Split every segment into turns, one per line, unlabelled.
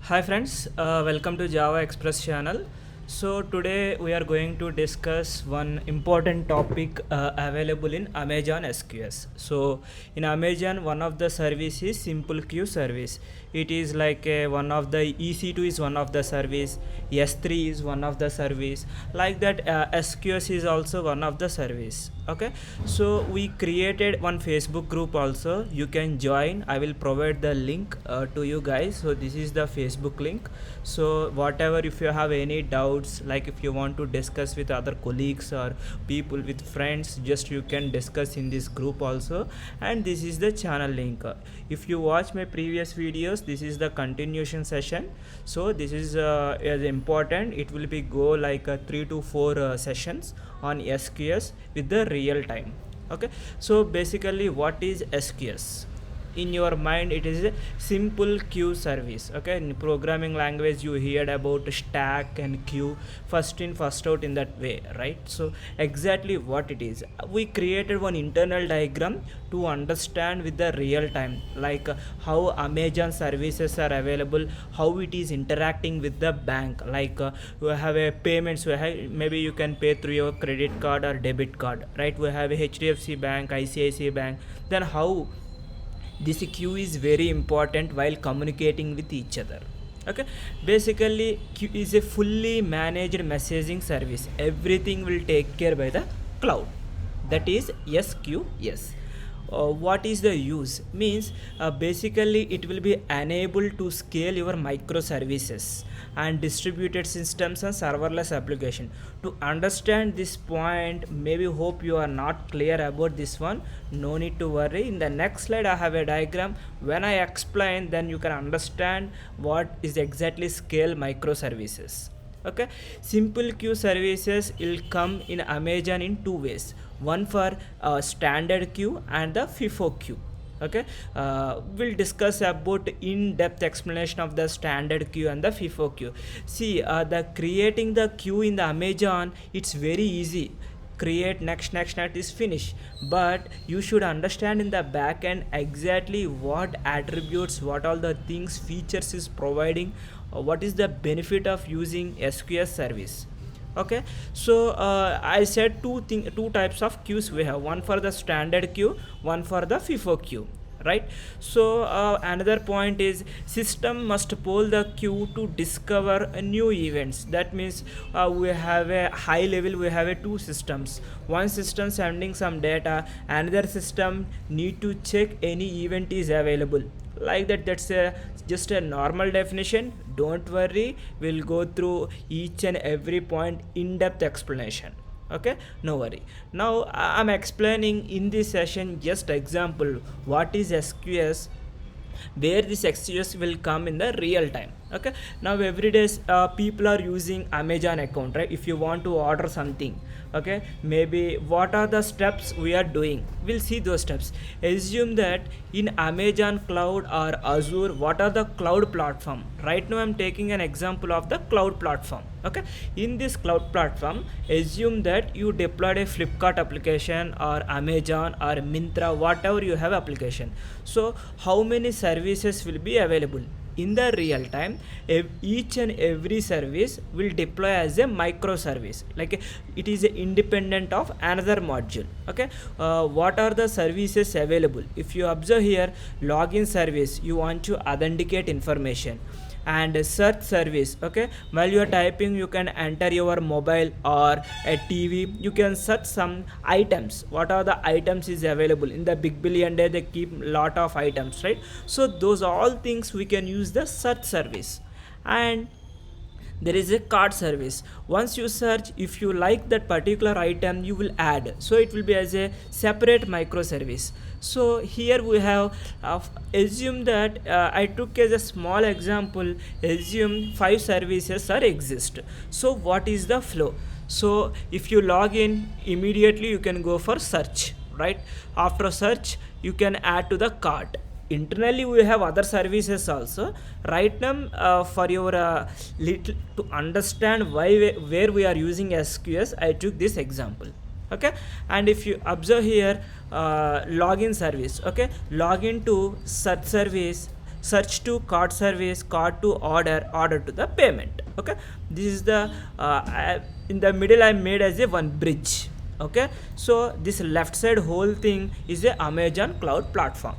Hi friends, welcome to Java Express channel. So today we are going to discuss one important topic available in Amazon SQS. So in Amazon, one of the service is Simple Queue service. It is like one of the EC2 is one of the service, S3 is one of the service. Like that, SQS is also one of the service. Okay, so we created one Facebook group also. You can join. I will provide the link to you guys. So this is the Facebook link. So whatever, if you have any doubts, like if you want to discuss with other colleagues or people with friends, just you can discuss in this group also. And this is the channel link. If you watch my previous videos, this is the continuation session. So this is important. It will be go like 3 to 4 sessions on SQS with the real time. Okay, so basically what is SQS? In your mind, it is a simple queue service. Okay, in programming language you heard about stack and queue, first in first out, in that way, right? So exactly what it is, we created one internal diagram to understand with the real time, like how Amazon services are available, how it is interacting with the bank. Like we have a payments, maybe you can pay through your credit card or debit card, right? We have a HDFC bank, ICICI bank. Then how this queue is very important while communicating with each other. Okay, basically queue is a fully managed messaging service. Everything will take care by the cloud, that is SQS. What is the use means, basically it will be unable to scale your microservices and distributed systems and serverless application. To understand this point, maybe hope you are not clear about this one, no need to worry. In the next slide I have a diagram. When I explain, then you can understand what is exactly scale microservices. Okay, simple queue services will come in Amazon in two ways, one for standard queue and the FIFO queue. Okay, we'll discuss about in-depth explanation of the standard queue and the FIFO queue. See, the creating the queue in the Amazon, it's very easy. Create, next is finish. But you should understand in the back end exactly what attributes, what all the things, features is providing, what is the benefit of using SQS service. Okay, so I said two types of queues we have, one for the standard queue, one for the FIFO queue, right? So another point is system must poll the queue to discover new events. That means we have a high level, we have a two systems, one system sending some data, another system need to check any event is available. Like that, that's a just a normal definition. Don't worry, we'll go through each and every point in depth explanation. Okay, no worry. Now I'm explaining in this session just example what is SQS, where this SQS will come in the real time. Okay, now every day people are using Amazon account, right? If you want to order something, okay, maybe what are the steps we are doing, we'll see those steps. Assume that in Amazon cloud or Azure, what are the cloud platform. Right now I'm taking an example of the cloud platform. Okay, in this cloud platform, assume that you deployed a Flipkart application or Amazon or Myntra, whatever you have application. So how many services will be available in the real time? Each and every service will deploy as a microservice, like it is independent of another module. Okay, what are the services available? If you observe here, login service, you want to authenticate information, and search service. Okay, while you are typing, you can enter your mobile or a TV, you can search some items. What are the items is available in the Big Billion Day, they keep lot of items, right? So those all things we can use the search service. And there is a cart service. Once you search, if you like that particular item, you will add, so it will be as a separate microservice. So here we have assume that I took as a small example, assume 5 services are exist. So what is the flow? So if you log in, immediately you can go for search, right? After search, you can add to the cart. Internally we have other services also. Right now, for your little to understand why where we are using SQS, I took this example. Okay, and if you observe here, login service. Okay, login to search service, search to cart service, cart to order, order to the payment. Okay, this is the in the middle I made as a one bridge. Okay, so this left side whole thing is a Amazon cloud platform.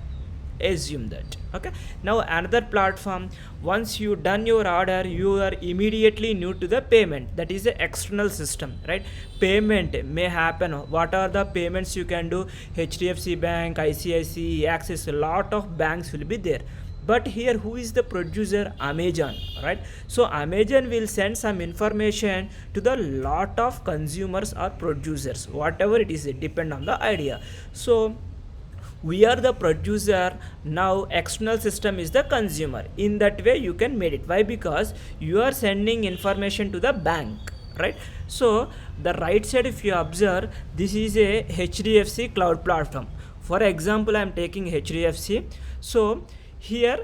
Assume that. Okay, now another platform, once you done your order, you are immediately new to the payment. That is the external system, right? Payment may happen. What are the payments you can do? HDFC Bank, ICICI, Axis, a lot of banks will be there. But here who is the producer? Amazon, right? So Amazon will send some information to the lot of consumers or producers, whatever it is, it depend on the idea. So we are the producer, now external system is the consumer. In that way you can make it. Why? Because you are sending information to the bank, right? So the right side, if you observe, this is a HDFC cloud platform. For example, I am taking HDFC. So here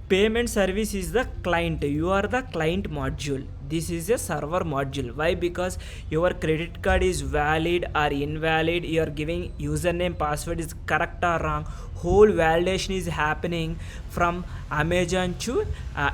payment service is the client, you are the client module, this is a server module. Why? Because your credit card is valid or invalid, you are giving username, password is correct or wrong, whole validation is happening from Amazon to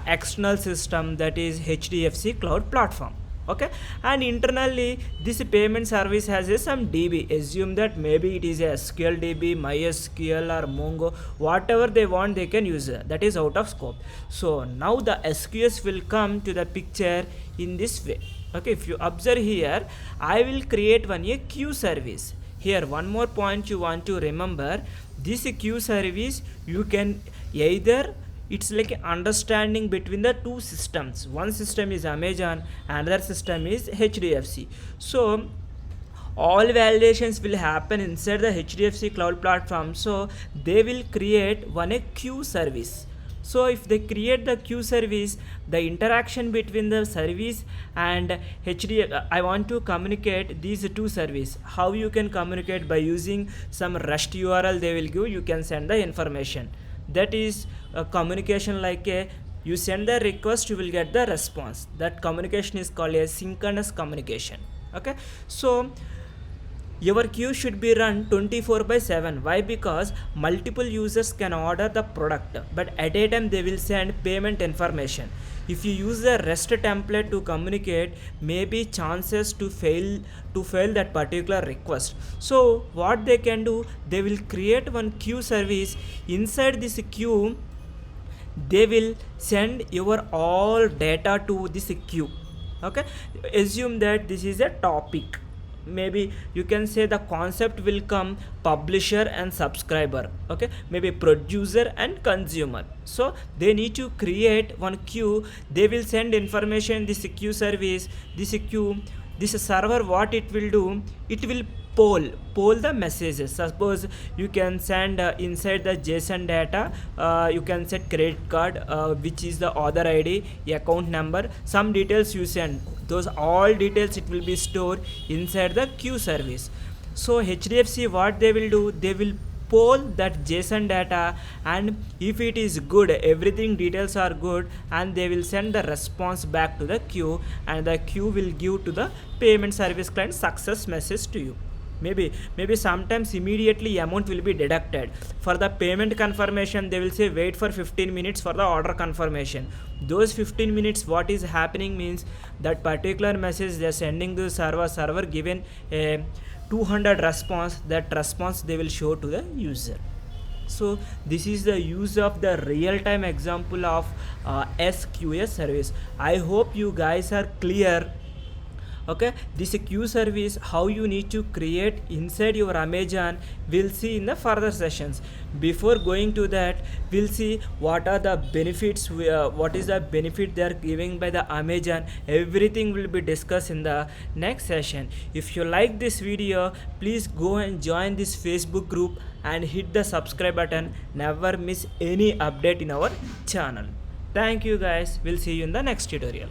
external system, that is HDFC cloud platform. Okay, and internally this payment service has some DB. Assume that maybe it is a SQL DB, MySQL or Mongo, whatever they want they can use. That is out of scope. So now the SQS will come to the picture in this way. Okay, if you observe here, I will create one a queue service. Here one more point you want to remember, this queue service you can either, it's like understanding between the two systems. One system is Amazon, another system is HDFC. So all validations will happen inside the HDFC cloud platform. So they will create one a queue service. So if they create the queue service, the interaction between the service and I want to communicate these two services. How you can communicate? By using some REST URL they will give, you can send the information. That is a communication, like a you send the request, you will get the response. That communication is called a synchronous communication. Okay, so your queue should be run 24/7. Why? Because multiple users can order the product, but at a time they will send payment information. If you use the REST template to communicate, maybe chances to fail that particular request. So what they can do, they will create one queue service. Inside this queue they will send your all data to this queue. Okay, assume that this is a topic, maybe you can say the concept will come publisher and subscriber. Okay, maybe producer and consumer. So they need to create one queue, they will send information this queue service. This server, what it will do, it will poll the messages. Suppose you can send inside the JSON data, you can set credit card, which is the order ID, account number, some details you send, those all details it will be stored inside the queue service. So HDFC, what they will do, they will poll that JSON data, and if it is good, everything details are good, and they will send the response back to the queue, and the queue will give to the payment service client success message to you. Maybe sometimes immediately amount will be deducted. For the payment confirmation they will say wait for 15 minutes for the order confirmation. Those 15 minutes what is happening means that particular message they are sending to the server given a 200 response, that response they will show to the user. So this is the use of the real-time example of SQS service. I hope you guys are clear. Okay, this queue service, how you need to create inside your Amazon, we'll see in the further sessions. Before going to that, we'll see what are the benefits, what is the benefit they are giving by the Amazon. Everything will be discussed in the next session. If you like this video, please go and join this Facebook group and hit the subscribe button. Never miss any update in our channel. Thank you guys, we'll see you in the next tutorial.